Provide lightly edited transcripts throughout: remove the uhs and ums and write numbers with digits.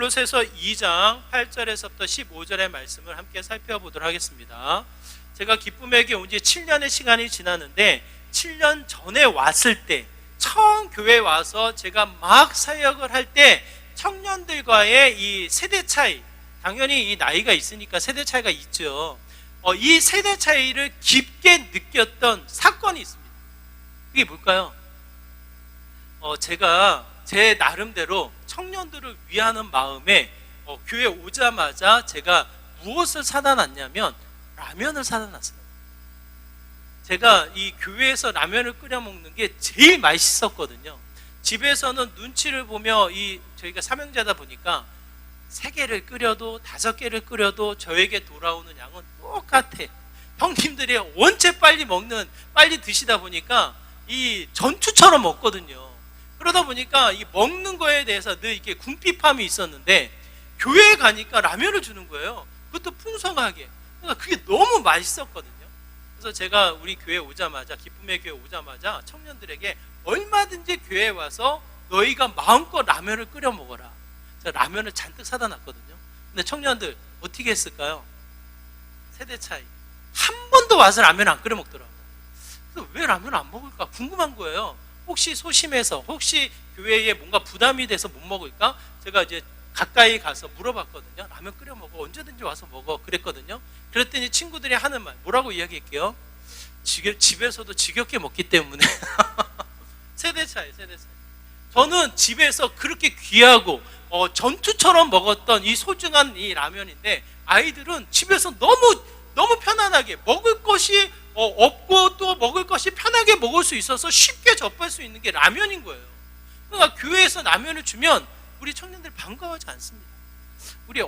골로새서 2장 8절에서부터 15절의 말씀을 함께 살펴보도록 하겠습니다. 제가 기쁨에게 온 지 7년의 시간이 지났는데 7년 전에 왔을 때 처음 교회에 와서 제가 막 사역을 할 때 청년들과의 이 세대 차이, 당연히 이 나이가 있으니까 세대 차이가 있죠. 이 세대 차이를 깊게 느꼈던 사건이 있습니다. 그게 뭘까요? 제가 제 나름대로 청년들을 위하는 마음에 교회 오자마자 제가 무엇을 사다 놨냐면 라면을 사다 놨어요. 제가 이 교회에서 라면을 끓여 먹는 게 제일 맛있었거든요. 집에서는 눈치를 보며 저희가 삼형제다 보니까 3개를 끓여도 5개를 끓여도 저에게 돌아오는 양은 똑같아. 형님들이 원체 빨리 드시다 보니까 이 전투처럼 먹거든요. 그러다 보니까 이 먹는 거에 대해서 늘 이렇게 궁핍함이 있었는데 교회에 가니까 라면을 주는 거예요. 그것도 풍성하게. 그러니까 그게 너무 맛있었거든요. 그래서 제가 우리 교회 오자마자, 기쁨의 교회 오자마자 청년들에게 얼마든지 교회에 와서 너희가 마음껏 라면을 끓여 먹어라. 제가 라면을 잔뜩 사다 놨거든요. 근데 청년들 어떻게 했을까요? 세대 차이. 한 번도 와서 라면 안 끓여 먹더라고요. 그래서 왜 라면을 안 먹을까 궁금한 거예요. 혹시 소심해서, 혹시 교회에 뭔가 부담이 돼서 못 먹을까? 제가 이제 가까이 가서 물어봤거든요. 라면 끓여 먹어. 언제든지 와서 먹어. 그랬거든요. 그랬더니 친구들이 하는 말, 뭐라고 이야기할게요? 집에서도 지겹게 먹기 때문에. 세대 차이. 저는 집에서 그렇게 귀하고 전투처럼 먹었던 이 소중한 이 라면인데 아이들은 집에서 너무 편안하게 먹을 것이 없고 또 먹을 것이 편하게 먹을 수 있어서 쉽게 접할 수 있는 게 라면인 거예요. 그러니까 교회에서 라면을 주면 우리 청년들 반가워하지 않습니다.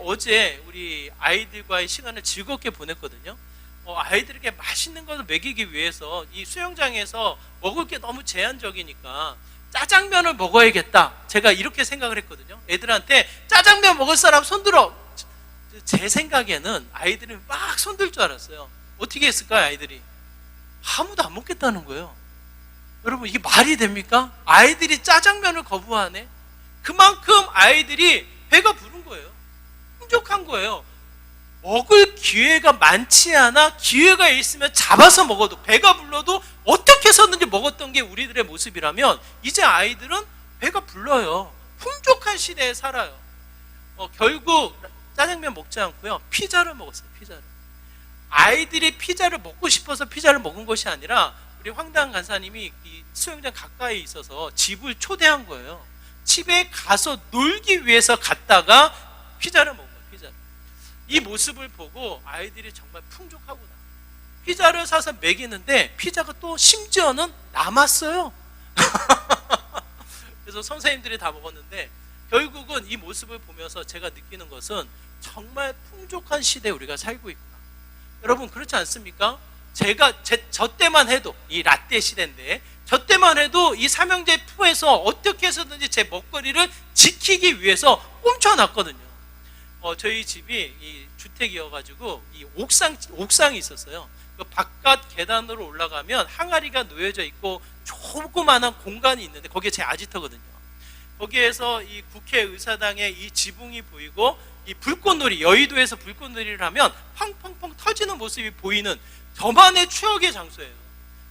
어제 우리 아이들과의 시간을 즐겁게 보냈거든요. 아이들에게 맛있는 것을 먹이기 위해서 이 수영장에서 먹을 게 너무 제한적이니까 짜장면을 먹어야겠다. 제가 이렇게 생각을 했거든요. 애들한테 짜장면 먹을 사람 손들어. 제 생각에는 아이들은 막 손들 줄 알았어요. 어떻게 했을까요, 아이들이? 아무도 안 먹겠다는 거예요. 여러분, 이게 말이 됩니까? 아이들이 짜장면을 거부하네? 그만큼 아이들이 배가 부른 거예요. 풍족한 거예요. 먹을 기회가 많지 않아 기회가 있으면 잡아서 먹어도, 배가 불러도 어떻게 해서든지 먹었던 게 우리들의 모습이라면 이제 아이들은 배가 불러요. 풍족한 시대에 살아요. 결국 짜장면 먹지 않고요, 피자를 먹었어요. 피자를. 아이들이 피자를 먹고 싶어서 피자를 먹은 것이 아니라 우리 황당 간사님이 이 수영장 가까이 있어서 집을 초대한 거예요. 집에 가서 놀기 위해서 갔다가 피자를 먹은 거예요. 피자를. 이 모습을 보고 아이들이 정말 풍족하구나. 피자를 사서 먹이는데 피자가 또 심지어는 남았어요. 그래서 선생님들이 다 먹었는데 결국은 이 모습을 보면서 제가 느끼는 것은 정말 풍족한 시대에 우리가 살고 있구나. 여러분, 그렇지 않습니까? 저 때만 해도, 이 라떼 시대인데, 저 때만 해도 이 삼형제 품에서 어떻게 해서든지 제 먹거리를 지키기 위해서 꼼쳐놨거든요. 저희 집이 이 주택이어가지고 이 옥상이 있었어요. 그 바깥 계단으로 올라가면 항아리가 놓여져 있고 조그마한 공간이 있는데 거기에 제 아지터거든요. 거기에서 이 국회의사당의 이 지붕이 보이고 이 불꽃놀이, 여의도에서 불꽃놀이를 하면 펑펑펑 터지는 모습이 보이는 저만의 추억의 장소예요.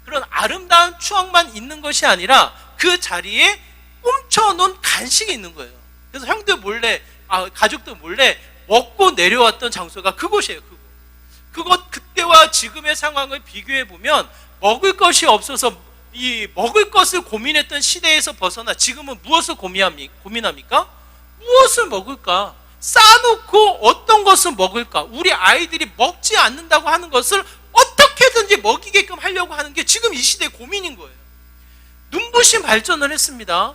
그런 아름다운 추억만 있는 것이 아니라 그 자리에 훔쳐놓은 간식이 있는 거예요. 그래서 형들 몰래, 가족들 몰래 먹고 내려왔던 장소가 그곳이에요. 그때와 지금의 상황을 비교해 보면 먹을 것이 없어서 이 먹을 것을 고민했던 시대에서 벗어나 지금은 무엇을 고민합니까? 무엇을 먹을까? 싸놓고 어떤 것을 먹을까? 우리 아이들이 먹지 않는다고 하는 것을 어떻게든지 먹이게끔 하려고 하는 게 지금 이 시대의 고민인 거예요. 눈부신 발전을 했습니다.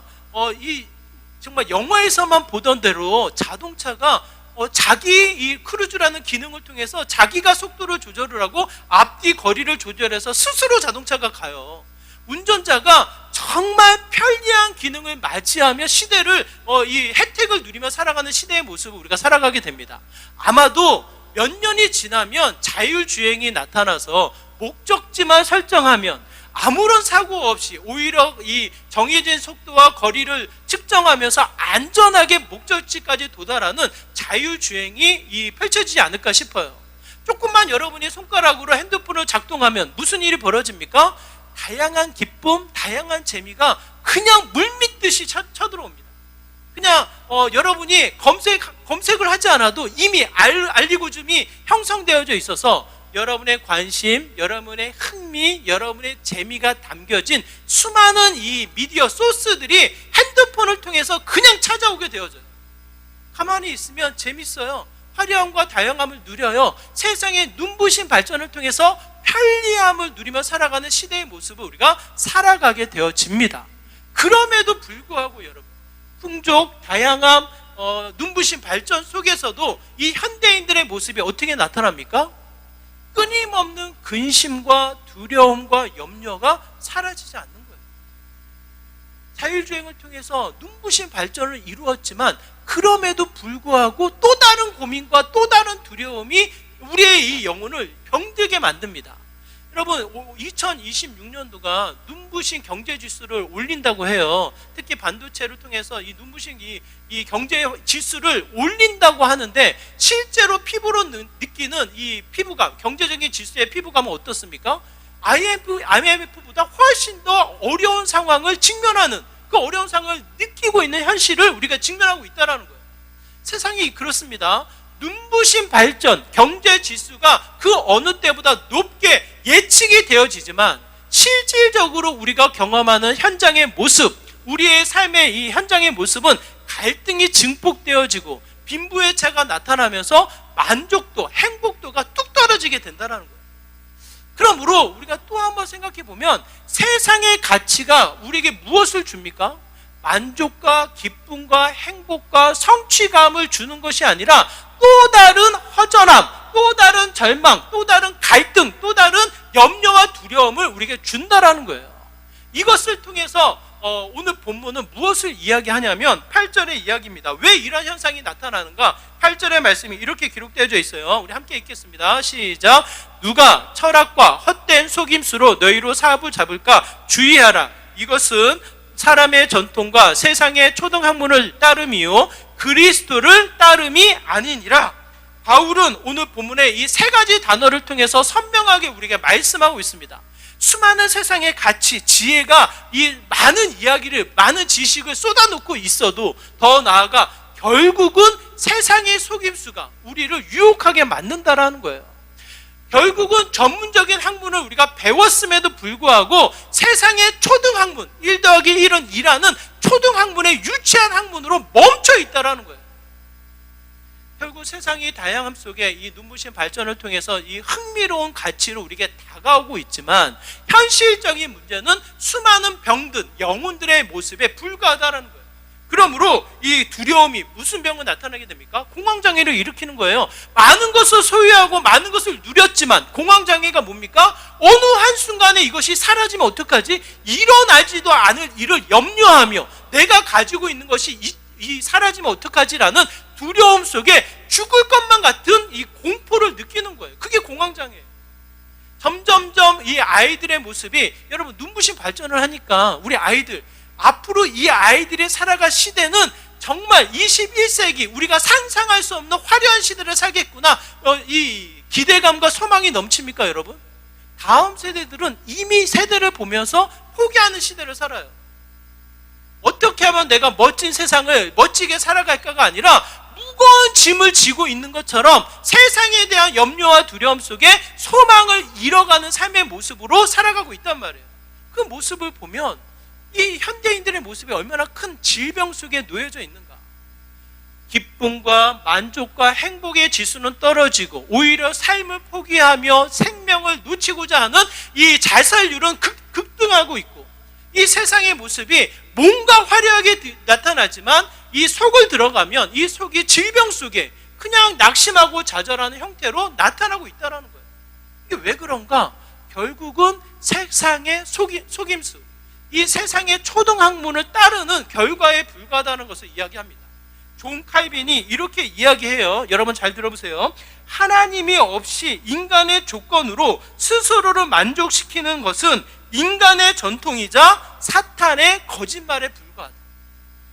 정말 영화에서만 보던 대로 자동차가 자기 이 크루즈라는 기능을 통해서 자기가 속도를 조절을 하고 앞뒤 거리를 조절해서 스스로 자동차가 가요. 운전자가 정말 편리한 기능을 맞이하며 시대를 이 혜택을 누리며 살아가는 시대의 모습을 우리가 살아가게 됩니다. 아마도 몇 년이 지나면 자율주행이 나타나서 목적지만 설정하면 아무런 사고 없이 오히려 이 정해진 속도와 거리를 측정하면서 안전하게 목적지까지 도달하는 자율주행이 펼쳐지지 않을까 싶어요. 조금만 여러분이 손가락으로 핸드폰을 작동하면 무슨 일이 벌어집니까? 다양한 기쁨, 다양한 재미가 그냥 물밀듯이 쳐들어옵니다. 그냥 여러분이 검색을 하지 않아도 이미 알리고즘이 형성되어져 있어서 여러분의 관심, 여러분의 흥미, 여러분의 재미가 담겨진 수많은 이 미디어 소스들이 핸드폰을 통해서 그냥 찾아오게 되어져요. 가만히 있으면 재밌어요. 화려함과 다양함을 누려요. 세상의 눈부신 발전을 통해서 편리함을 누리며 살아가는 시대의 모습을 우리가 살아가게 되어집니다. 그럼에도 불구하고 여러분, 풍족, 다양함, 눈부신 발전 속에서도 이 현대인들의 모습이 어떻게 나타납니까? 끊임없는 근심과 두려움과 염려가 사라지지 않는 거예요. 자율주행을 통해서 눈부신 발전을 이루었지만 그럼에도 불구하고 또 다른 고민과 또 다른 두려움이 우리의 이 영혼을 병들게 만듭니다. 여러분, 2026년도가 눈부신 경제 지수를 올린다고 해요. 특히 반도체를 통해서 이 눈부신 이 경제 지수를 올린다고 하는데 실제로 피부로 느끼는 이 피부감, 경제적인 지수의 피부감은 어떻습니까? IMF보다 훨씬 더 어려운 상황을 직면하는, 그 어려운 상황을 느끼고 있는 현실을 우리가 직면하고 있다는 거예요. 세상이 그렇습니다. 눈부신 발전, 경제 지수가 그 어느 때보다 높게 예측이 되어지지만 실질적으로 우리가 경험하는 현장의 모습, 우리의 삶의 이 현장의 모습은 갈등이 증폭되어지고 빈부의 차가 나타나면서 만족도, 행복도가 뚝 떨어지게 된다는 거예요. 그러므로 우리가 또 한번 생각해 보면 세상의 가치가 우리에게 무엇을 줍니까? 만족과 기쁨과 행복과 성취감을 주는 것이 아니라 또 다른 허전함, 또 다른 절망, 또 다른 갈등, 또 다른 염려와 두려움을 우리에게 준다라는 거예요. 이것을 통해서 오늘 본문은 무엇을 이야기하냐면 8절의 이야기입니다. 왜 이런 현상이 나타나는가? 8절의 말씀이 이렇게 기록되어져 있어요. 우리 함께 읽겠습니다. 시작. 누가 철학과 헛된 속임수로 너희로 사업을 잡을까 주의하라. 이것은 사람의 전통과 세상의 초등학문을 따름이요 그리스도를 따름이 아니니라. 바울은 오늘 본문의 이 세 가지 단어를 통해서 선명하게 우리에게 말씀하고 있습니다. 수많은 세상의 가치, 지혜가 이 많은 이야기를, 많은 지식을 쏟아놓고 있어도 더 나아가 결국은 세상의 속임수가 우리를 유혹하게 만든다라는 거예요. 결국은 전문적인 학문을 우리가 배웠음에도 불구하고 세상의 초등학문, 1 더하기 1은 2라는 초등학문의 유치한 학문으로 멈춰 있다라는 거예요. 결국 세상의 다양함 속에 이 눈부신 발전을 통해서 이 흥미로운 가치로 우리에게 다가오고 있지만 현실적인 문제는 수많은 병든 영혼들의 모습에 불과하다는 거예요. 그러므로 이 두려움이 무슨 병을 나타나게 됩니까? 공황장애를 일으키는 거예요. 많은 것을 소유하고 많은 것을 누렸지만 공황장애가 뭡니까? 어느 한순간에 이것이 사라지면 어떡하지? 일어나지도 않을 일을 염려하며 내가 가지고 있는 것이 사라지면 어떡하지라는 두려움 속에 죽을 것만 같은 이 공포를 느끼는 거예요. 그게 공황장애예요. 점점점 이 아이들의 모습이 여러분 눈부신 발전을 하니까 우리 아이들 앞으로 이 아이들이 살아갈 시대는 정말 21세기 우리가 상상할 수 없는 화려한 시대를 살겠구나 이 기대감과 소망이 넘칩니까 여러분? 다음 세대들은 이미 세대를 보면서 포기하는 시대를 살아요. 어떻게 하면 내가 멋진 세상을 멋지게 살아갈까가 아니라 무거운 짐을 지고 있는 것처럼 세상에 대한 염려와 두려움 속에 소망을 잃어가는 삶의 모습으로 살아가고 있단 말이에요. 그 모습을 보면 이 현대인들의 모습이 얼마나 큰 질병 속에 놓여져 있는가. 기쁨과 만족과 행복의 지수는 떨어지고 오히려 삶을 포기하며 생명을 놓치고자 하는 이 자살률은 급등하고 있고 이 세상의 모습이 뭔가 화려하게 나타나지만 이 속을 들어가면 이 속이 질병 속에 그냥 낙심하고 좌절하는 형태로 나타나고 있다는 거예요. 이게 왜 그런가? 결국은 세상의 속임수, 이 세상의 초등학문을 따르는 결과에 불과하다는 것을 이야기합니다. 존 칼빈이 이렇게 이야기해요. 여러분 잘 들어보세요. 하나님이 없이 인간의 조건으로 스스로를 만족시키는 것은 인간의 전통이자 사탄의 거짓말에 불과하다.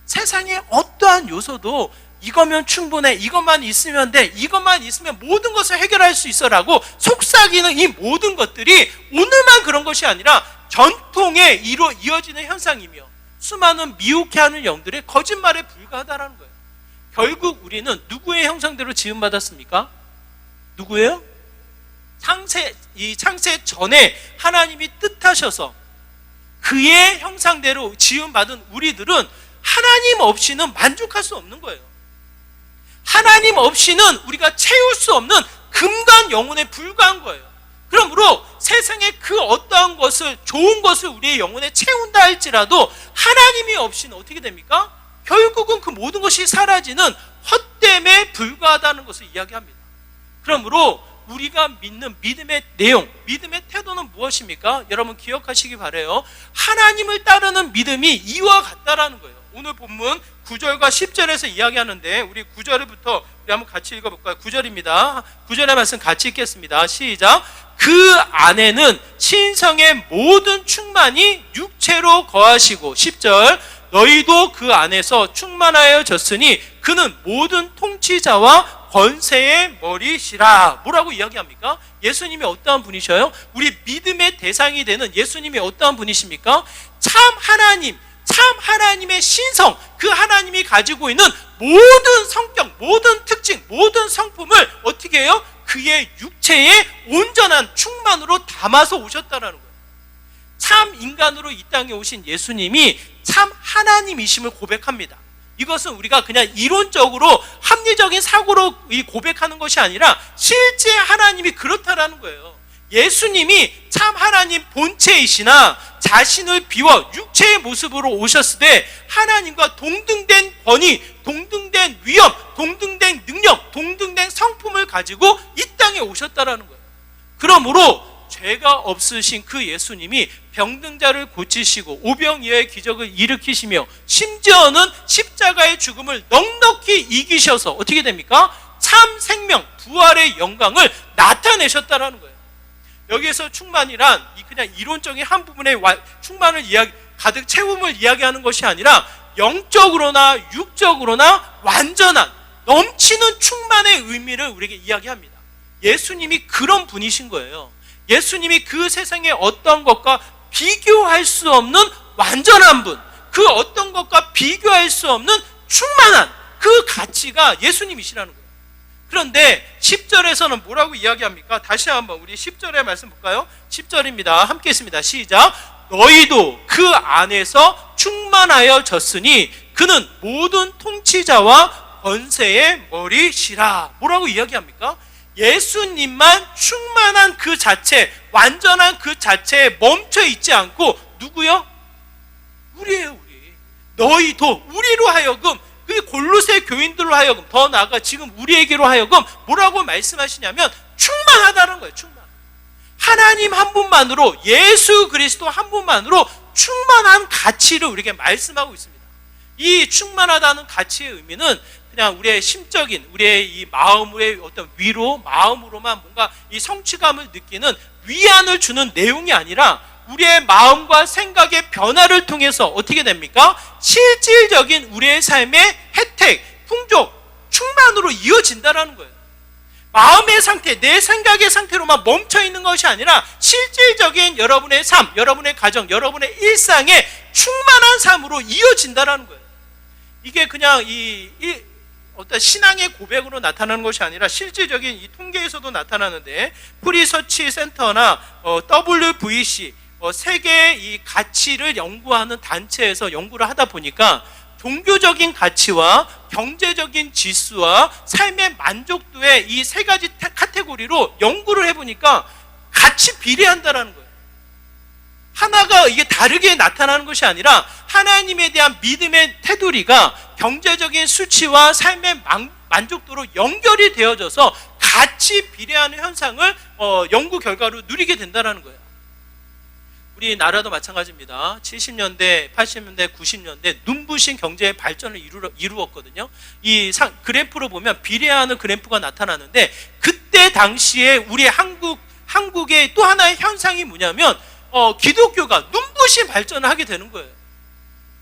세상에 어떠한 요소도 이거면 충분해, 이것만 있으면 돼, 이것만 있으면 모든 것을 해결할 수 있어라고 속삭이는 이 모든 것들이 오늘만 그런 것이 아니라 전통에 이어지는 현상이며 수많은 미혹해하는 영들의 거짓말에 불과하다라는 거예요. 결국 우리는 누구의 형상대로 지음받았습니까? 누구예요? 이 창세 전에 하나님이 뜻하셔서 그의 형상대로 지음받은 우리들은 하나님 없이는 만족할 수 없는 거예요. 하나님 없이는 우리가 채울 수 없는 금간 영혼에 불과한 거예요. 그러므로 세상의 그 어떠한 것을, 좋은 것을 우리의 영혼에 채운다 할지라도 하나님이 없이는 어떻게 됩니까? 결국은 그 모든 것이 사라지는 헛됨에 불과하다는 것을 이야기합니다. 그러므로 우리가 믿는 믿음의 내용, 믿음의 태도는 무엇입니까? 여러분 기억하시기 바라요. 하나님을 따르는 믿음이 이와 같다라는 거예요. 오늘 본문 9절과 10절에서 이야기하는데 우리 9절부터 우리 한번 같이 읽어볼까요? 9절입니다. 9절의 말씀 같이 읽겠습니다. 시작. 그 안에는 신성의 모든 충만이 육체로 거하시고 10절 너희도 그 안에서 충만하여졌으니 그는 모든 통치자와 권세의 머리시라. 뭐라고 이야기합니까? 예수님이 어떠한 분이셔요? 우리 믿음의 대상이 되는 예수님이 어떠한 분이십니까? 참 하나님, 참 하나님의 신성, 그 하나님이 가지고 있는 모든 성격, 모든 특징, 모든 성품을 어떻게 해요? 그의 육체의 온전한 충만으로 담아서 오셨다라는 거예요. 참 인간으로 이 땅에 오신 예수님이 참 하나님이심을 고백합니다. 이것은 우리가 그냥 이론적으로 합리적인 사고로 고백하는 것이 아니라 실제 하나님이 그렇다라는 거예요. 예수님이 참 하나님 본체이시나 자신을 비워 육체의 모습으로 오셨을 때 하나님과 동등된 권위, 동등된 위엄, 동등된 능력, 동등된 성품을 가지고 이 땅에 오셨다라는 거예요. 그러므로 죄가 없으신 그 예수님이 병든 자를 고치시고 오병이어의 기적을 일으키시며 심지어는 십자가의 죽음을 넉넉히 이기셔서 어떻게 됩니까? 참 생명, 부활의 영광을 나타내셨다라는 거예요. 여기에서 충만이란 그냥 이론적인 한 부분의 충만을 가득 채움을 이야기하는 것이 아니라 영적으로나 육적으로나 완전한 넘치는 충만의 의미를 우리에게 이야기합니다. 예수님이 그런 분이신 거예요. 예수님이 그 세상의 어떤 것과 비교할 수 없는 완전한 분, 그 어떤 것과 비교할 수 없는 충만한 그 가치가 예수님이시라는 거예요. 그런데 10절에서는 뭐라고 이야기합니까? 다시 한번 우리 10절의 말씀 볼까요? 10절입니다. 함께 했습니다. 시작. 너희도 그 안에서 충만하여졌으니 그는 모든 통치자와 권세의 머리시라. 뭐라고 이야기합니까? 예수님만 충만한 그 자체, 완전한 그 자체에 멈춰 있지 않고 누구요? 우리예요, 우리. 너희도 우리로 하여금, 그 골로새 교인들로 하여금, 더 나아가 지금 우리에게로 하여금 뭐라고 말씀하시냐면 충만하다는 거예요. 충만. 하나님 한 분만으로, 예수 그리스도 한 분만으로 충만한 가치를 우리에게 말씀하고 있습니다. 이 충만하다는 가치의 의미는 그냥 우리의 심적인, 우리의 이 마음의 어떤 위로, 마음으로만 뭔가 이 성취감을 느끼는 위안을 주는 내용이 아니라 우리의 마음과 생각의 변화를 통해서 어떻게 됩니까? 실질적인 우리의 삶의 혜택, 풍족, 충만으로 이어진다는 거예요. 마음의 상태, 내 생각의 상태로만 멈춰 있는 것이 아니라 실질적인 여러분의 삶, 여러분의 가정, 여러분의 일상에 충만한 삶으로 이어진다는 거예요. 이게 그냥 어떤 신앙의 고백으로 나타나는 것이 아니라 실질적인 이 통계에서도 나타나는데 프리서치 센터나 WVC 세계의 이 가치를 연구하는 단체에서 연구를 하다 보니까 종교적인 가치와 경제적인 지수와 삶의 만족도의 이 세 가지 카테고리로 연구를 해보니까 같이 비례한다는 거예요. 하나가 이게 다르게 나타나는 것이 아니라 하나님에 대한 믿음의 테두리가 경제적인 수치와 삶의 만족도로 연결이 되어져서 같이 비례하는 현상을 연구 결과로 누리게 된다는 거예요. 우리나라도 마찬가지입니다. 70년대, 80년대, 90년대 눈부신 경제의 발전을 이루었거든요. 이 그래프로 보면 비례하는 그래프가 나타나는데 그때 당시에 우리 한국의 또 하나의 현상이 뭐냐면 기독교가 눈부신 발전을 하게 되는 거예요.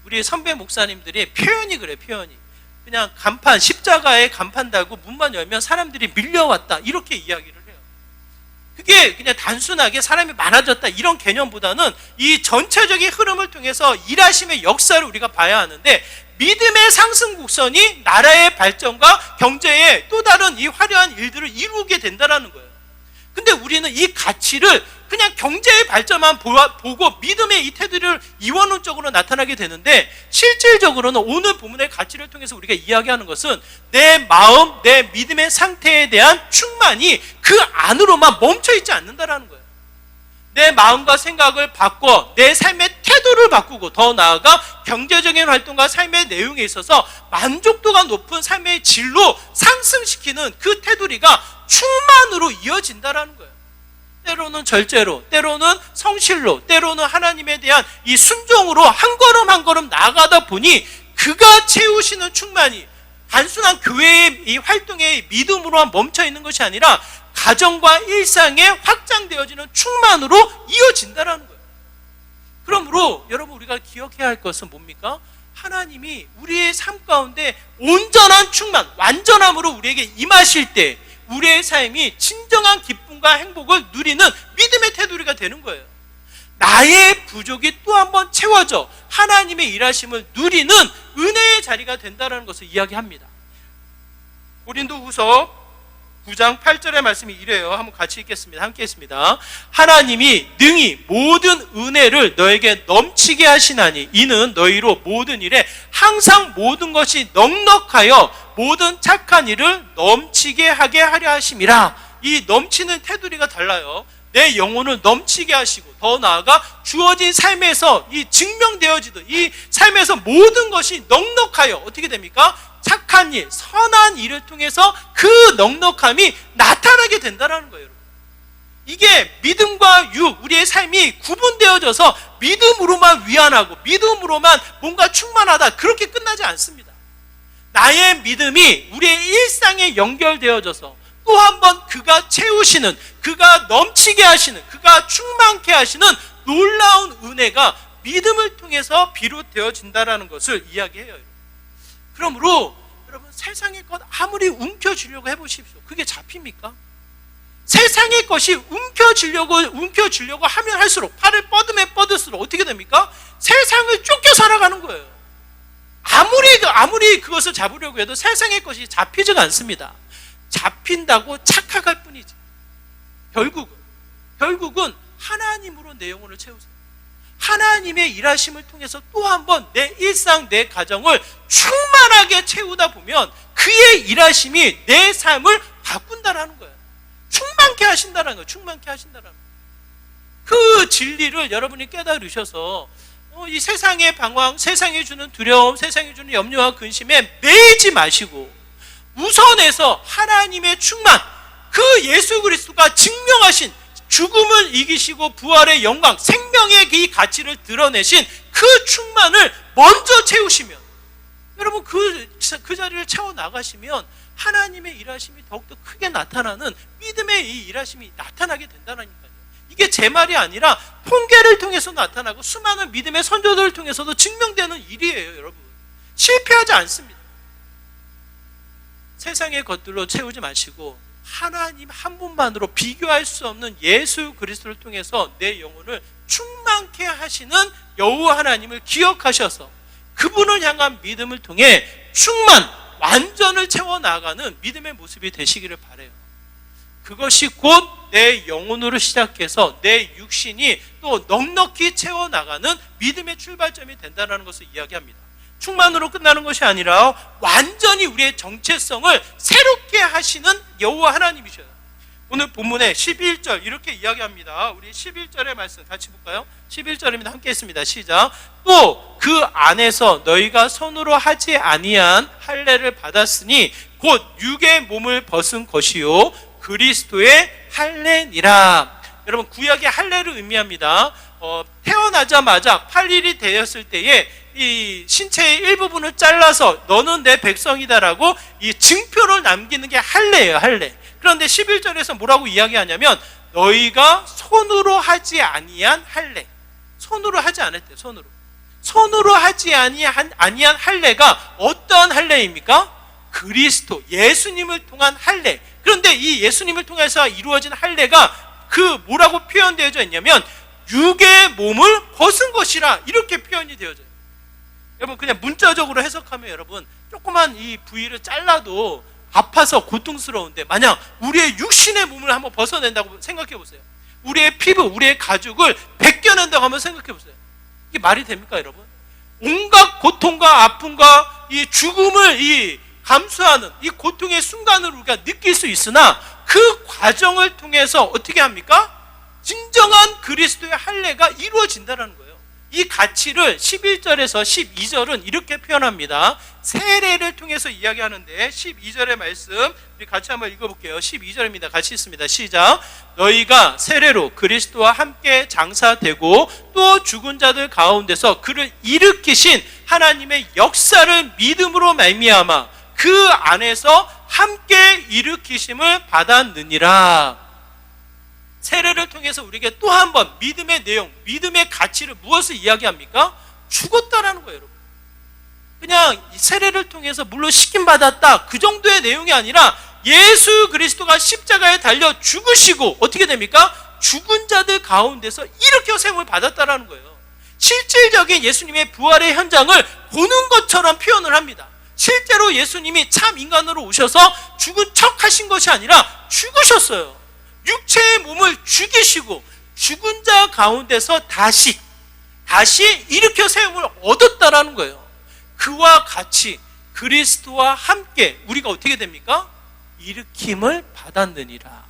우리 선배 목사님들이 표현이 그래, 표현이. 그냥 간판, 십자가에 간판 달고 문만 열면 사람들이 밀려왔다, 이렇게 이야기를 해요. 그게 그냥 단순하게 사람이 많아졌다 이런 개념보다는 이 전체적인 흐름을 통해서 일하심의 역사를 우리가 봐야 하는데, 믿음의 상승 곡선이 나라의 발전과 경제의 또 다른 이 화려한 일들을 이루게 된다는 거예요. 근데 우리는 이 가치를 그냥 경제의 발전만 보고 믿음의 이 태도를 이원론적으로 나타나게 되는데, 실질적으로는 오늘 본문의 가치를 통해서 우리가 이야기하는 것은 내 마음, 내 믿음의 상태에 대한 충만이 그 안으로만 멈춰있지 않는다는 거예요. 내 마음과 생각을 바꿔 내 삶의 태도를 바꾸고, 더 나아가 경제적인 활동과 삶의 내용에 있어서 만족도가 높은 삶의 질로 상승시키는 그 테두리가 충만으로 이어진다는 거예요. 때로는 절제로, 때로는 성실로, 때로는 하나님에 대한 이 순종으로 한 걸음 한 걸음 나아가다 보니 그가 채우시는 충만이 단순한 교회의 이 활동의 믿음으로만 멈춰 있는 것이 아니라 가정과 일상에 확장되어지는 충만으로 이어진다는 거예요. 그러므로 여러분, 우리가 기억해야 할 것은 뭡니까? 하나님이 우리의 삶 가운데 온전한 충만, 완전함으로 우리에게 임하실 때 우리의 삶이 진정한 기쁨과 행복을 누리는 믿음의 테두리가 되는 거예요. 나의 부족이 또 한 번 채워져 하나님의 일하심을 누리는 은혜의 자리가 된다는 것을 이야기합니다. 고린도후서 9장 8절의 말씀이 이래요. 한번 같이 읽겠습니다. 함께 읽습니다. 하나님이 능히 모든 은혜를 너에게 넘치게 하시나니 이는 너희로 모든 일에 항상 모든 것이 넉넉하여 모든 착한 일을 넘치게 하게 하려 하심이라. 이 넘치는 테두리가 달라요. 내 영혼을 넘치게 하시고, 더 나아가 주어진 삶에서 이 증명되어지듯 이 삶에서 모든 것이 넉넉하여 어떻게 됩니까? 착한 일, 선한 일을 통해서 그 넉넉함이 나타나게 된다는 거예요. 이게 믿음과 육, 우리의 삶이 구분되어져서 믿음으로만 위안하고 믿음으로만 뭔가 충만하다, 그렇게 끝나지 않습니다. 나의 믿음이 우리의 일상에 연결되어져서 또 한 번 그가 채우시는, 그가 넘치게 하시는, 그가 충만케 하시는 놀라운 은혜가 믿음을 통해서 비롯되어진다는 것을 이야기해요. 그러므로 여러분, 세상의 것 아무리 움켜쥐려고 해보십시오. 그게 잡힙니까? 세상의 것이 움켜쥐려고 하면 할수록, 팔을 뻗으면 뻗을수록 어떻게 됩니까? 세상을 쫓겨 살아가는 거예요. 아무리 그것을 잡으려고 해도 세상의 것이 잡히지가 않습니다. 잡힌다고 착각할 뿐이지. 결국은 하나님으로 내 영혼을 채우세요. 하나님의 일하심을 통해서 또 한 번 내 일상, 내 가정을 충만하게 채우다 보면 그의 일하심이 내 삶을 바꾼다라는 거예요. 충만케 하신다는 거예요. 충만케 하신다는 거예요. 그 진리를 여러분이 깨달으셔서 이 세상의 방황, 세상이 주는 두려움, 세상이 주는 염려와 근심에 매이지 마시고 우선해서 하나님의 충만, 그 예수 그리스도가 증명하신 죽음을 이기시고 부활의 영광, 생명의 이 가치를 드러내신 그 충만을 먼저 채우시면, 여러분 그 자리를 채워나가시면 하나님의 일하심이 더욱더 크게 나타나는 믿음의 이 일하심이 나타나게 된다니까요. 이게 제 말이 아니라 통계를 통해서 나타나고 수많은 믿음의 선조들을 통해서도 증명되는 일이에요. 여러분, 실패하지 않습니다. 세상의 것들로 채우지 마시고 하나님 한 분만으로 비교할 수 없는 예수 그리스도를 통해서 내 영혼을 충만케 하시는 여호와 하나님을 기억하셔서 그분을 향한 믿음을 통해 충만, 완전을 채워나가는 믿음의 모습이 되시기를 바라요. 그것이 곧 내 영혼으로 시작해서 내 육신이 또 넉넉히 채워나가는 믿음의 출발점이 된다는 것을 이야기합니다. 충만으로 끝나는 것이 아니라 완전히 우리의 정체성을 새롭게 하시는 여호와 하나님이셔요. 오늘 본문에 11절 이렇게 이야기합니다. 우리 11절의 말씀 같이 볼까요? 11절입니다. 함께 했습니다. 시작. 또 그 안에서 너희가 손으로 하지 아니한 할례를 받았으니 곧 육의 몸을 벗은 것이요 그리스도의 할례니라. 여러분, 구약의 할례를 의미합니다. 태어나자마자 8일이 되었을 때에 이 신체의 일부분을 잘라서 너는 내 백성이다라고 이 증표를 남기는 게 할례예요. 할례. 그런데 11절에서 뭐라고 이야기하냐면 너희가 손으로 하지 아니한 할례. 손으로 하지 않았대요. 손으로 하지 아니한 할례가 어떠한 할례입니까? 그리스도 예수님을 통한 할례. 그런데 이 예수님을 통해서 이루어진 할례가 그 뭐라고 표현되어져 있냐면 육의 몸을 벗은 것이라 이렇게 표현이 되어져요. 여러분 그냥 문자적으로 해석하면 여러분 조그만 이 부위를 잘라도 아파서 고통스러운데 만약 우리의 육신의 몸을 한번 벗어낸다고 생각해 보세요. 우리의 피부, 우리의 가죽을 벗겨낸다고 한번 생각해 보세요. 이게 말이 됩니까 여러분? 온갖 고통과 아픔과 이 죽음을 감수하는 이 고통의 순간을 우리가 느낄 수 있으나 그 과정을 통해서 어떻게 합니까? 진정한 그리스도의 할례가 이루어진다는 거예요. 이 가치를 11절에서 12절은 이렇게 표현합니다. 세례를 통해서 이야기하는데 12절의 말씀 우리 같이 한번 읽어볼게요. 12절입니다. 같이 읽습니다. 시작. 너희가 세례로 그리스도와 함께 장사되고 또 죽은 자들 가운데서 그를 일으키신 하나님의 역사를 믿음으로 말미암아 그 안에서 함께 일으키심을 받았느니라. 세례를 통해서 우리에게 또 한 번 믿음의 내용, 믿음의 가치를 무엇을 이야기합니까? 죽었다라는 거예요, 여러분. 그냥 세례를 통해서 물론 씻김받았다 그 정도의 내용이 아니라 예수 그리스도가 십자가에 달려 죽으시고 어떻게 됩니까? 죽은 자들 가운데서 일으켜 세움을 받았다라는 거예요. 실질적인 예수님의 부활의 현장을 보는 것처럼 표현을 합니다. 실제로 예수님이 참 인간으로 오셔서 죽은 척 하신 것이 아니라 죽으셨어요. 육체의 몸을 죽이시고 죽은 자 가운데서 다시 일으켜 세움을 얻었다라는 거예요. 그와 같이 그리스도와 함께 우리가 어떻게 됩니까? 일으킴을 받았느니라.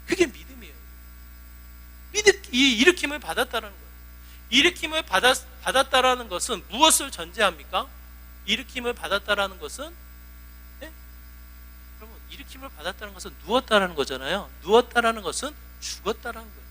그게 믿음이에요. 이 일으킴을 받았다라는 거예요. 일으킴을 받았다라는 것은 무엇을 전제합니까? 일으킴을 받았다라는 것은 일으킴을 받았다는 것은 누웠다라는 거잖아요. 누웠다라는 것은 죽었다라는 거예요.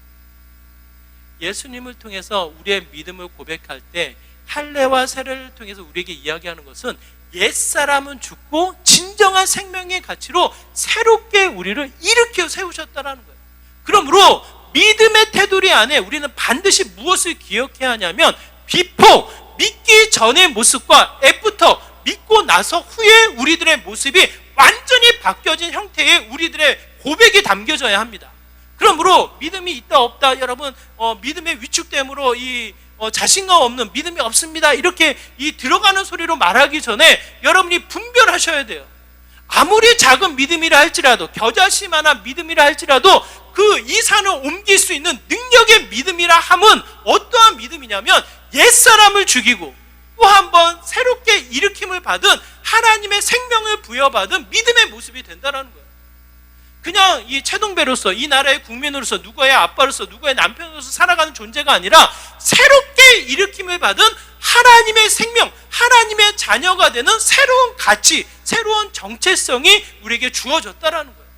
예수님을 통해서 우리의 믿음을 고백할 때 할례와 세례를 통해서 우리에게 이야기하는 것은 옛사람은 죽고 진정한 생명의 가치로 새롭게 우리를 일으켜 세우셨다라는 거예요. 그러므로 믿음의 테두리 안에 우리는 반드시 무엇을 기억해야 하냐면 비포, 믿기 전의 모습과 애프터, 믿고 나서 후에 우리들의 모습이 완전히 바뀌어진 형태의 우리들의 고백이 담겨져야 합니다. 그러므로 믿음이 있다 없다 여러분 믿음의 위축됨으로 자신감 없는 믿음이 없습니다 이렇게 들어가는 소리로 말하기 전에 여러분이 분별하셔야 돼요. 아무리 작은 믿음이라 할지라도 겨자씨만한 믿음이라 할지라도 그 이 산을 옮길 수 있는 능력의 믿음이라 함은 어떠한 믿음이냐면 옛사람을 죽이고 또 한 번 새롭게 일으킴을 받은 하나님의 생명을 부여받은 믿음의 모습이 된다는 거예요. 그냥 이 최동배로서 이 나라의 국민으로서 누구의 아빠로서 누구의 남편으로서 살아가는 존재가 아니라 새롭게 일으킴을 받은 하나님의 생명, 하나님의 자녀가 되는 새로운 가치, 새로운 정체성이 우리에게 주어졌다는 거예요.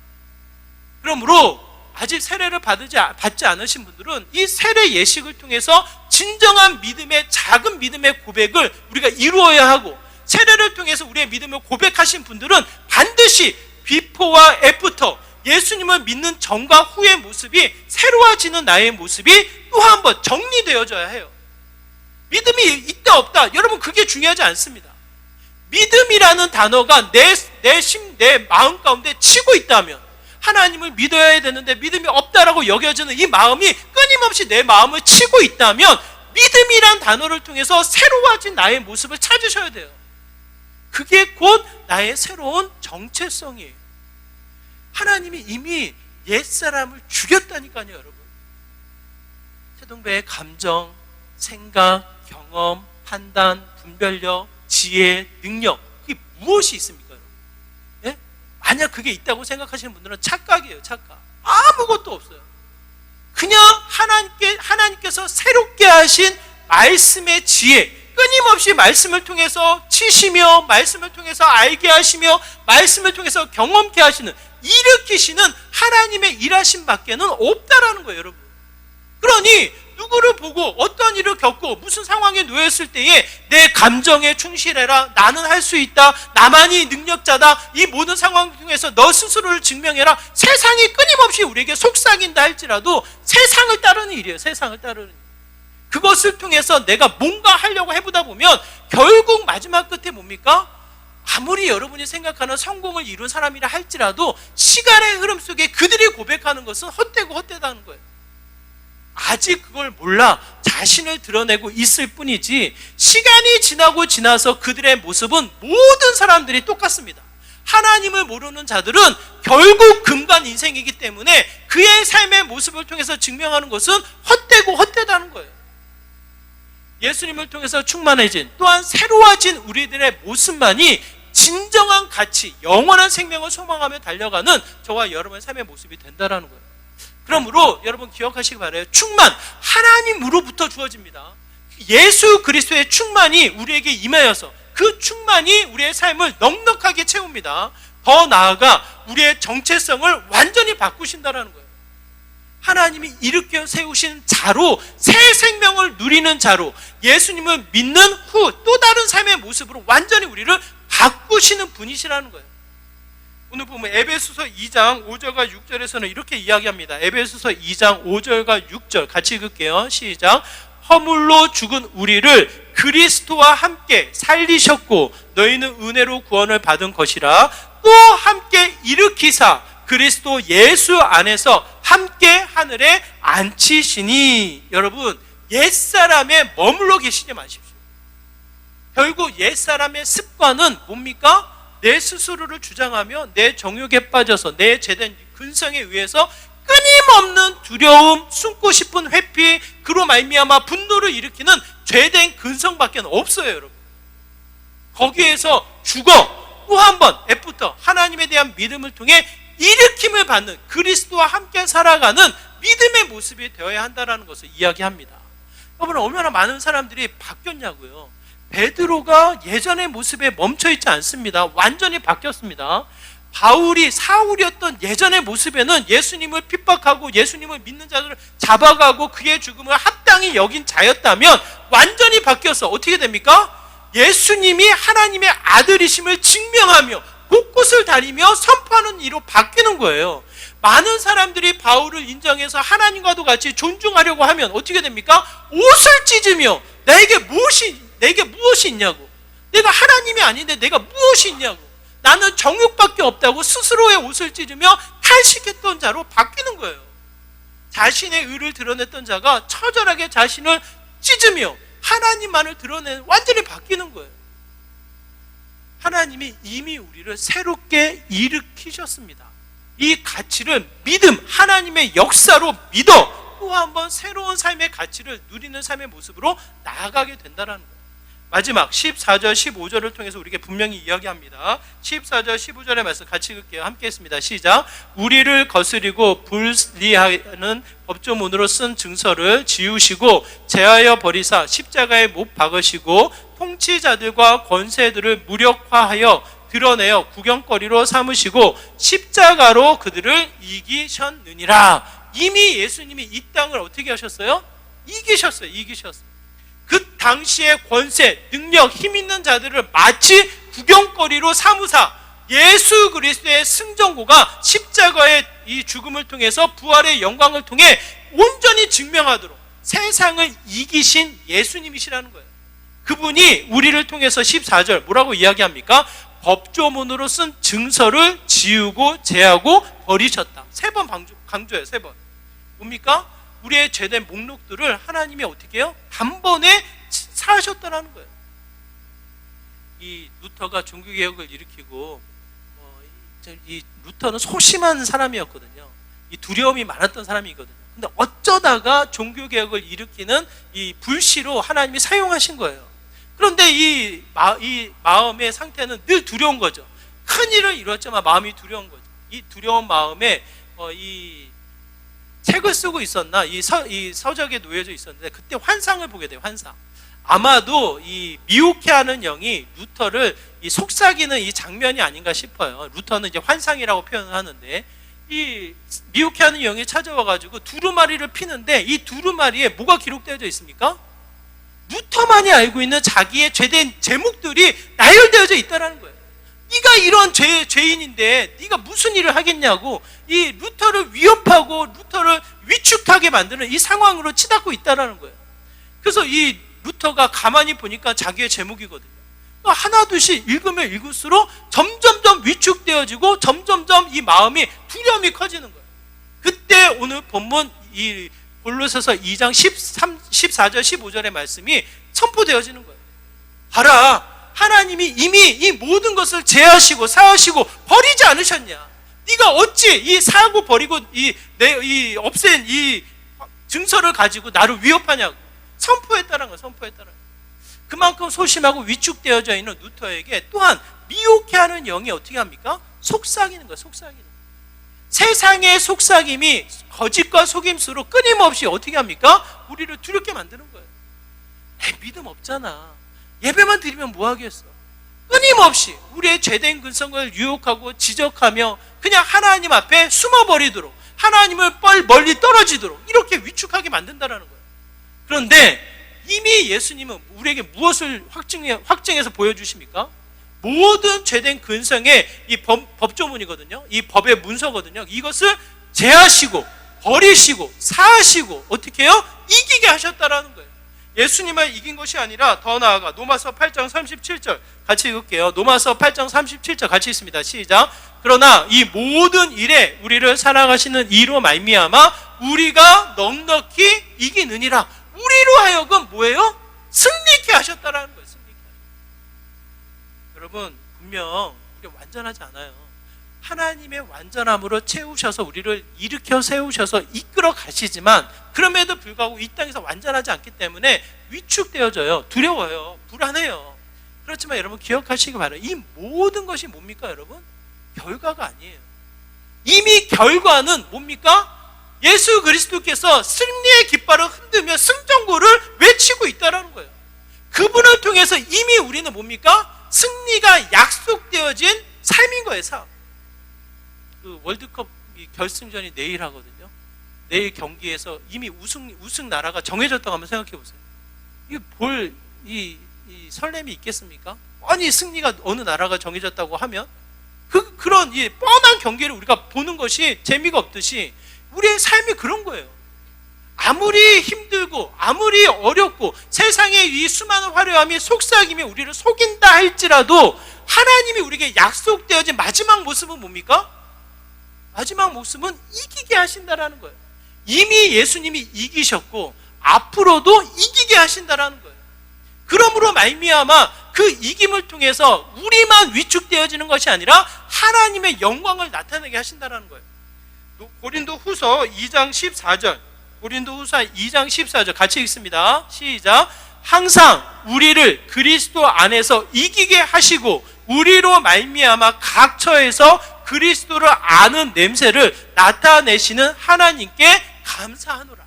그러므로 아직 세례를 받지 않으신 분들은 이 세례 예식을 통해서 진정한 믿음의 작은 믿음의 고백을 우리가 이루어야 하고 세례를 통해서 우리의 믿음을 고백하신 분들은 반드시 비포와 애프터 예수님을 믿는 전과 후의 모습이 새로워지는 나의 모습이 또 한 번 정리되어져야 해요. 믿음이 있다 없다 여러분 그게 중요하지 않습니다. 믿음이라는 단어가 내 마음 가운데 치고 있다면 하나님을 믿어야 되는데 믿음이 없다라고 여겨지는 이 마음이 끊임없이 내 마음을 치고 있다면 믿음이란 단어를 통해서 새로워진 나의 모습을 찾으셔야 돼요. 그게 곧 나의 새로운 정체성이에요. 하나님이 이미 옛사람을 죽였다니까요, 여러분. 최동배의 감정, 생각, 경험, 판단, 분별력, 지혜, 능력 그게 무엇이 있습니까, 여러분? 예? 만약 그게 있다고 생각하시는 분들은 착각이에요, 착각. 아무것도 없어요. 그냥 하나님께서 새롭게 하신 말씀의 지혜, 끊임없이 말씀을 통해서 치시며 말씀을 통해서 알게 하시며 말씀을 통해서 경험케 하시는 일으키시는 하나님의 일하심 밖에는 없다라는 거예요, 여러분. 그러니 누구를 보고 어떤 일을 겪고 무슨 상황에 놓였을 때에 내 감정에 충실해라, 나는 할 수 있다, 나만이 능력자다, 이 모든 상황 중에서 너 스스로를 증명해라. 세상이 끊임없이 우리에게 속삭인다 할지라도 세상을 따르는 일이에요. 세상을 따르는 일. 그것을 통해서 내가 뭔가 하려고 해보다 보면 결국 마지막 끝에 뭡니까? 아무리 여러분이 생각하는 성공을 이룬 사람이라 할지라도 시간의 흐름 속에 그들이 고백하는 것은 헛되고 헛되다는 거예요. 아직 그걸 몰라 자신을 드러내고 있을 뿐이지, 시간이 지나고 지나서 그들의 모습은 모든 사람들이 똑같습니다. 하나님을 모르는 자들은 결국 금간 인생이기 때문에 그의 삶의 모습을 통해서 증명하는 것은 헛되고 헛되다는 거예요. 예수님을 통해서 충만해진, 또한 새로워진 우리들의 모습만이 진정한 가치, 영원한 생명을 소망하며 달려가는 저와 여러분의 삶의 모습이 된다는 거예요. 그러므로 여러분 기억하시기 바라요. 충만, 하나님으로부터 주어집니다. 예수 그리스도의 충만이 우리에게 임하여서 그 충만이 우리의 삶을 넉넉하게 채웁니다. 더 나아가 우리의 정체성을 완전히 바꾸신다는 거예요. 하나님이 일으켜 세우신 자로, 새 생명을 누리는 자로, 예수님을 믿는 후 또 다른 삶의 모습으로 완전히 우리를 바꾸시는 분이시라는 거예요. 오늘 보면 에베소서 2장 5절과 6절에서는 이렇게 이야기합니다. 에베소서 2장 5절과 6절 같이 읽을게요. 시작. 허물로 죽은 우리를 그리스도와 함께 살리셨고 너희는 은혜로 구원을 받은 것이라. 또 함께 일으키사 그리스도 예수 안에서 함께 하늘에 앉히시니. 여러분, 옛사람에 머물러 계시지 마십시오. 결국 옛사람의 습관은 뭡니까? 내 스스로를 주장하며 내 정욕에 빠져서 내 죄된 근성에 의해서 끊임없는 두려움, 숨고 싶은 회피, 그로 말미암아 분노를 일으키는 죄된 근성밖에 없어요. 여러분, 거기에서 죽어 또 한 번 F부터 하나님에 대한 믿음을 통해 일으킴을 받는, 그리스도와 함께 살아가는 믿음의 모습이 되어야 한다는 것을 이야기합니다. 여러분, 얼마나 많은 사람들이 바뀌었냐고요. 베드로가 예전의 모습에 멈춰있지 않습니다. 완전히 바뀌었습니다. 바울이, 사울이었던 예전의 모습에는 예수님을 핍박하고 예수님을 믿는 자들을 잡아가고 그의 죽음을 합당히 여긴 자였다면 완전히 바뀌어서 어떻게 됩니까? 예수님이 하나님의 아들이심을 증명하며 곳곳을 다니며 선포하는 이로 바뀌는 거예요. 많은 사람들이 바울을 인정해서 하나님과도 같이 존중하려고 하면 어떻게 됩니까? 옷을 찢으며 내게 무엇이 있냐고, 내가 하나님이 아닌데 내가 무엇이 있냐고, 나는 정욕밖에 없다고 스스로의 옷을 찢으며 탄식했던 자로 바뀌는 거예요. 자신의 의를 드러냈던 자가 처절하게 자신을 찢으며 하나님만을 드러내는, 완전히 바뀌는 거예요. 하나님이 이미 우리를 새롭게 일으키셨습니다. 이 가치를 믿음, 하나님의 역사로 믿어 또 한 번 새로운 삶의 가치를 누리는 삶의 모습으로 나아가게 된다는 거예요. 마지막 14절 15절을 통해서 우리에게 분명히 이야기합니다. 14절 15절의 말씀 같이 읽을게요. 함께 했습니다. 시작. 우리를 거스리고 불리하는 법조문으로 쓴 증서를 지우시고 제하여 버리사 십자가에 못 박으시고 통치자들과 권세들을 무력화하여 드러내어 구경거리로 삼으시고 십자가로 그들을 이기셨느니라. 이미 예수님이 이 땅을 어떻게 하셨어요? 이기셨어요. 그 당시의 권세, 능력, 힘 있는 자들을 마치 구경거리로 삼으사 예수 그리스도의 승전고가 십자가의 이 죽음을 통해서 부활의 영광을 통해 온전히 증명하도록 세상을 이기신 예수님이시라는 거예요. 그분이 우리를 통해서 14절 뭐라고 이야기합니까? 법조문으로 쓴 증서를 지우고 제하고 버리셨다. 3번 강조해요. 3번. 뭡니까? 우리의 죄된 목록들을 하나님이 어떻게 해요? 단번에 사하셨다는 거예요. 이 루터가 종교개혁을 일으키고 이 루터는 소심한 사람이었거든요. 이 두려움이 많았던 사람이거든요. 근데 어쩌다가 종교개혁을 일으키는 이 불씨로 하나님이 사용하신 거예요. 그런데 이 마음의 상태는 늘 두려운 거죠. 큰 일을 이뤘지만 마음이 두려운 거죠. 이 두려운 마음에 이 책을 쓰고 있었나, 이 서적에 놓여져 있었는데 그때 환상을 보게 돼요. 환상. 아마도 이 미혹해하는 영이 루터를 이 속삭이는 이 장면이 아닌가 싶어요. 루터는 이제 환상이라고 표현을 하는데 이 미혹해하는 영이 찾아와가지고 두루마리를 피는데 이 두루마리에 뭐가 기록되어져 있습니까? 루터만이 알고 있는 자기의 죄된 제목들이 나열되어져 있다는 거예요. 네가 이런 죄인인데 네가 무슨 일을 하겠냐고 이 루터를 위협하고 루터를 위축하게 만드는 이 상황으로 치닫고 있다는 거예요. 그래서 이 루터가 가만히 보니까 자기의 제목이거든요. 하나 둘씩 읽으면 읽을수록 점점점 위축되어지고 점점점 이 마음이 두려움이 커지는 거예요. 그때 오늘 본문 이 골로새서 2장 14절 15절의 말씀이 선포되어지는 거예요. 봐라, 하나님이 이미 이 모든 것을 제하시고 사하시고 버리지 않으셨냐? 네가 어찌 이 사하고 버리고 이 없앤 이 증서를 가지고 나를 위협하냐고 선포했다는 거예요. 선포했다는 거예요. 그만큼 소심하고 위축되어져 있는 루터에게 또한 미혹해하는 영이 어떻게 합니까? 속삭이는 거예요. 속삭이는 거예요. 세상의 속삭임이 거짓과 속임수로 끊임없이 어떻게 합니까? 우리를 두렵게 만드는 거예요. 믿음 없잖아. 예배만 드리면 뭐 하겠어? 끊임없이 우리의 죄된 근성을 유혹하고 지적하며 그냥 하나님 앞에 숨어버리도록, 하나님을 멀리 떨어지도록 이렇게 위축하게 만든다는 거예요. 그런데 이미 예수님은 우리에게 무엇을 확증해서 보여주십니까? 모든 죄된 근성의 이 법조문이거든요. 이 법의 문서거든요. 이것을 제하시고 버리시고 사하시고 어떻게 해요? 이기게 하셨다라는 거예요. 예수님을 이긴 것이 아니라 더 나아가 로마서 8장 37절 같이 읽을게요. 로마서 8장 37절 같이 읽습니다. 시작. 그러나 이 모든 일에 우리를 사랑하시는 이로 말미암아 우리가 넉넉히 이기느니라. 우리로 하여금 뭐예요? 승리케 하셨다라는 거예요. 승리케 하셨다. 여러분, 분명 우리 완전하지 않아요. 하나님의 완전함으로 채우셔서 우리를 일으켜 세우셔서 이끌어 가시지만 그럼에도 불구하고 이 땅에서 완전하지 않기 때문에 위축되어져요. 두려워요. 불안해요. 그렇지만 여러분 기억하시기 바라요. 이 모든 것이 뭡니까 여러분? 결과가 아니에요. 이미 결과는 뭡니까? 예수 그리스도께서 승리의 깃발을 흔들며 승전구를 외치고 있다는 거예요. 그분을 통해서 이미 우리는 뭡니까? 승리가 약속되어진 삶인 거예요. 삶. 그 월드컵 결승전이 내일 하거든요. 내일 경기에서 이미 우승 나라가 정해졌다고 한번 생각해 보세요. 이게 이 설렘이 있겠습니까? 아니 승리가 어느 나라가 정해졌다고 하면 그런 이 뻔한 경기를 우리가 보는 것이 재미가 없듯이 우리의 삶이 그런 거예요. 아무리 힘들고 아무리 어렵고 세상의 이 수많은 화려함이 속삭임이 우리를 속인다 할지라도 하나님이 우리에게 약속되어진 마지막 모습은 뭡니까? 마지막 모습은 이기게 하신다라는 거예요. 이미 예수님이 이기셨고 앞으로도 이기게 하신다라는 거예요. 그러므로 말미암아 그 이김을 통해서 우리만 위축되어지는 것이 아니라 하나님의 영광을 나타내게 하신다라는 거예요. 고린도후서 2장 14절 고린도후서 2장 14절 같이 읽습니다. 시작. 항상 우리를 그리스도 안에서 이기게 하시고 우리로 말미암아 각 처에서 그리스도를 아는 냄새를 나타내시는 하나님께 감사하노라.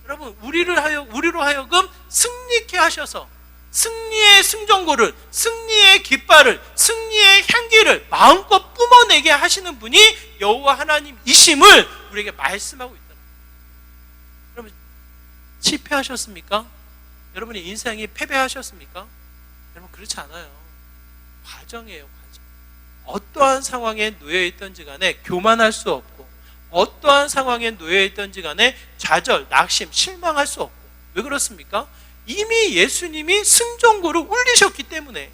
여러분 우리로 하여금 승리케 하셔서 승리의 승전고를, 승리의 깃발을, 승리의 향기를 마음껏 뿜어내게 하시는 분이 여호와 하나님이심을 우리에게 말씀하고 있다. 여러분 실패하셨습니까? 여러분의 인생이 패배하셨습니까? 여러분 그렇지 않아요. 과정이에요. 과정. 어떠한 상황에 놓여있던지 간에 교만할 수 없고 어떠한 상황에 놓여있던지 간에 좌절, 낙심, 실망할 수 없고. 왜 그렇습니까? 이미 예수님이 승전고를 울리셨기 때문에.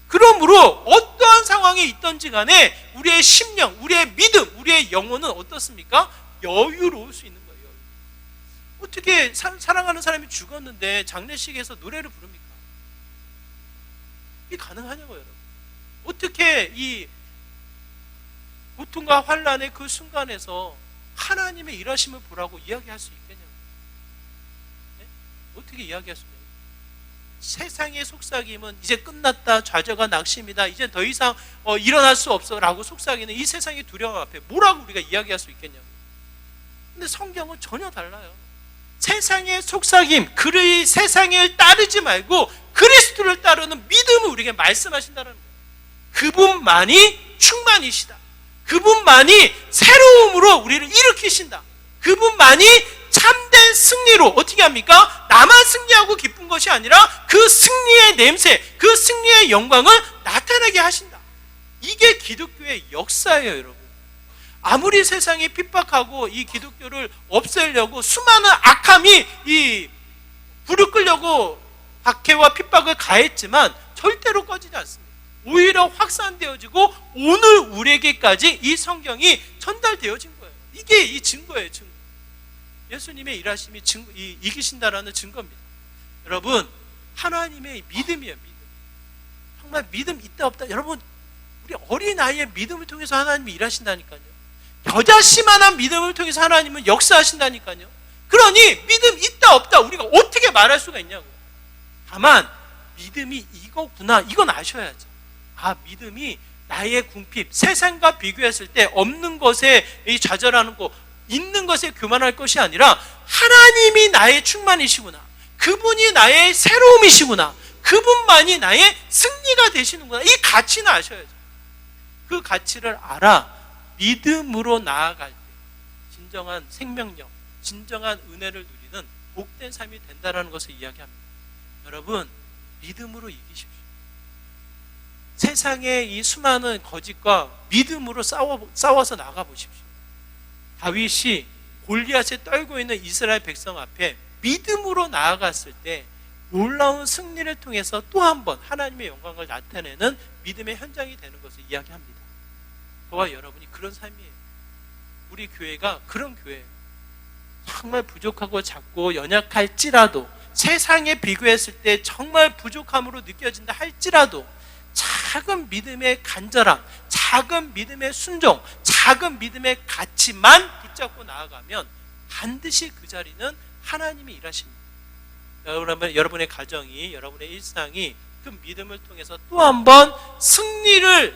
그러므로 어떠한 상황에 있던지 간에 우리의 심령, 우리의 믿음, 우리의 영혼은 어떻습니까? 여유로울 수 있는 거예요. 어떻게 사랑하는 사람이 죽었는데 장례식에서 노래를 부릅니까? 이게 가능하냐고요, 여러분. 어떻게 이 고통과 환난의 그 순간에서 하나님의 일하심을 보라고 이야기할 수 있겠냐고요. 네? 어떻게 이야기할 수 있냐고요. 세상의 속삭임은 이제 끝났다, 좌절과 낙심이다, 이제 더 이상 일어날 수 없어 라고 속삭이는 이 세상의 두려움 앞에 뭐라고 우리가 이야기할 수 있겠냐고요. 근데 성경은 전혀 달라요. 세상의 속삭임, 그의 세상을 따르지 말고 그리스도를 따르는 믿음을 우리에게 말씀하신다는 거예요. 그분만이 충만이시다. 그분만이 새로움으로 우리를 일으키신다. 그분만이 참된 승리로 어떻게 합니까? 나만 승리하고 기쁜 것이 아니라 그 승리의 냄새, 그 승리의 영광을 나타나게 하신다. 이게 기독교의 역사예요, 여러분. 아무리 세상이 핍박하고 이 기독교를 없애려고 수많은 악함이 이 불을 끄려고 박해와 핍박을 가했지만 절대로 꺼지지 않습니다. 오히려 확산되어지고 오늘 우리에게까지 이 성경이 전달되어진 거예요. 이게 이 증거예요, 증거. 예수님의 일하심이 이기신다라는 증거입니다. 여러분, 하나님의 믿음이에요, 믿음. 정말 믿음 있다 없다. 여러분, 우리 어린아이의 믿음을 통해서 하나님이 일하신다니까요. 겨자씨만한 믿음을 통해서 하나님은 역사하신다니까요. 그러니 믿음 있다 없다 우리가 어떻게 말할 수가 있냐고요. 다만 믿음이 이거구나, 이건 아셔야죠. 아, 믿음이 나의 궁핍, 세상과 비교했을 때 없는 것에 좌절하는 거, 있는 것에 교만할 것이 아니라 하나님이 나의 충만이시구나, 그분이 나의 새로움이시구나, 그분만이 나의 승리가 되시는구나, 이 가치는 아셔야죠. 그 가치를 알아 믿음으로 나아갈 때 진정한 생명력, 진정한 은혜를 누리는 복된 삶이 된다는 것을 이야기합니다. 여러분, 믿음으로 이기십시오. 세상의 이 수많은 거짓과 믿음으로 싸워서 나가보십시오. 다윗이 골리앗에 떨고 있는 이스라엘 백성 앞에 믿음으로 나아갔을 때 놀라운 승리를 통해서 또 한 번 하나님의 영광을 나타내는 믿음의 현장이 되는 것을 이야기합니다. 저와 여러분이 그런 삶이에요. 우리 교회가 그런 교회예요. 정말 부족하고 작고 연약할지라도, 세상에 비교했을 때 정말 부족함으로 느껴진다 할지라도 작은 믿음의 간절함, 작은 믿음의 순종, 작은 믿음의 가치만 붙잡고 나아가면 반드시 그 자리는 하나님이 일하십니다. 여러분의 가정이, 여러분의 일상이 그 믿음을 통해서 또 한 번 승리를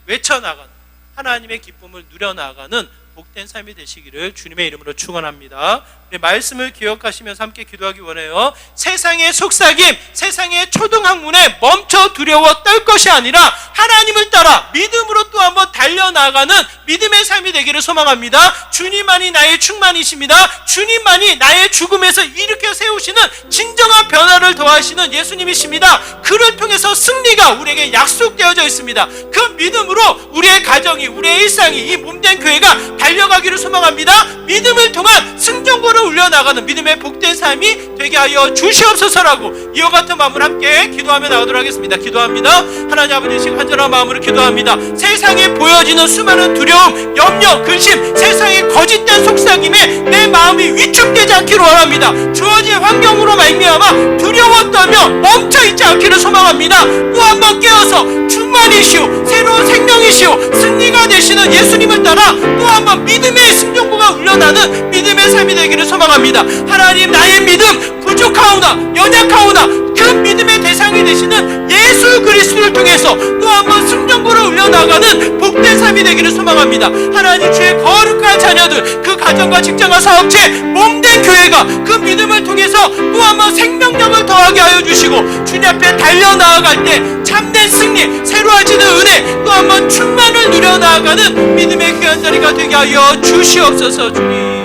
외쳐나가는, 하나님의 기쁨을 누려나가는 복된 삶이 되시기를 주님의 이름으로 축원합니다. 말씀을 기억하시면서 함께 기도하기 원해요. 세상의 속삭임, 세상의 초등학문에 멈춰 두려워 떨 것이 아니라 하나님을 따라 믿음으로 또 한번 달려나가는 믿음의 삶이 되기를 소망합니다. 주님만이 나의 충만이십니다. 주님만이 나의 죽음에서 일으켜 세우시는 진정한 변화를 더하시는 예수님이십니다. 그를 통해서 승리가 우리에게 약속되어져 있습니다. 그 믿음으로 우리의 가정이, 우리의 일상이, 이 몸된 교회가 달려가기를 소망합니다. 믿음을 통한 승전고를 울려나가는 믿음의 복된 삶이 되게 하여 주시옵소서라고 이와 같은 마음을 함께 기도하며 나가도록 하겠습니다. 기도합니다. 하나님 아버지, 지금 간절한 마음으로 기도합니다. 세상에 보여지는 수많은 두려움, 염려, 근심, 세상의 거짓된 속삭임에 내 마음이 위축되지 않기를 원합니다. 주어진 환경으로 말미암아 두려워 떨며 멈춰있지 않기를 소망합니다. 또 한 번 깨어서 충만이시오, 새로운 생명이시오, 승리가 되시는 예수님을 따라 또 한 번 믿음의 승전고가 울려나는 믿음의 삶이 되기를 소망합니다. 하나님, 나의 믿음 부족하오나 연약하오나 그 믿음의 대상이 되시는 예수 그리스도를 통해서 또 한 번 승전고를 울려나가는 복된 삶이 되기를 소망합니다. 하나님, 주의 거룩한 자녀들, 그 가정과 직장과 사업체, 몸된 교회가 그 믿음을 통해서 또 한 번 생명력을 더하게 하여 주시고 주님 앞에 달려나아갈 때 참된 승리, 새로워지는 은혜, 또 한 번 충만을 누려나아가는 믿음의 귀한 자리가 되게 하여 주시옵소서. 주님,